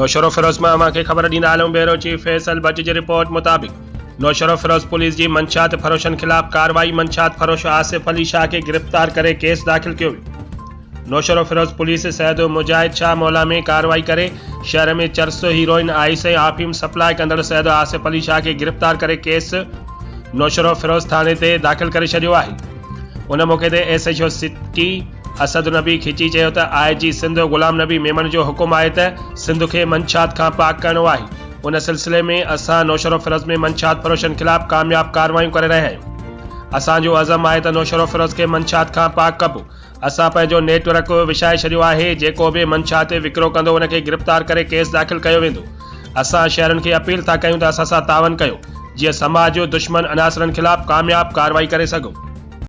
नौशरो फिरोज़ में अवां खे ख़बर ॾींदा हलूं। Bureau chief Faisal Bhatt ji report मुताबिक़ नौशरो फिरोज़ पुलिस जी मंशात फरोशन खिलाफ़ कार्रवाई। मंशात फरोश आसिफ अली शाह के गिरफ्तार करे केस दाख़िल कियो वियो। नौशरो फिरोज़ पुलिस सैयद मुजाहिद शाह मौला में कार्रवाई करे शहर में चरस हेरोइन आइस ऐं आफीम सप्लाई कंदड़ सैयद आसिफ अली शाह के गिरफ्तार करे केस नौशरो फिरोज़ थाने ते दाख़िल करे छॾियो आहे। उन मौक़े ते SHO सिटी असद नबी खिची चयो त IG सिंध गुलाम नबी मेमन जो हुकुम आहे त सिंध के मंशात खां पाक करणो आहे। उन सिलसिले में असां नौशरो फिरोज़ में मंशात फरोशन खिलाफ़ कामयाब कार्रवाई करे रहिया आहियूं। असांजो अज़म आहे त नौशरो फिरोज़ के मंशात खां पाक कबो। असां पंहिंजो नेटवर्क विछाए छॾियो आहे। जेको बि मंशात विकिरो कंदो उनखे गिरफ़्तार करे केस दाख़िल कयो वेंदो। असां शहरनि खे अपील था कयूं त असां सां तावन कयो जीअं समाज जो दुश्मन अनासरनि खिलाफ़ कामयाब कार्रवाई करे सघूं।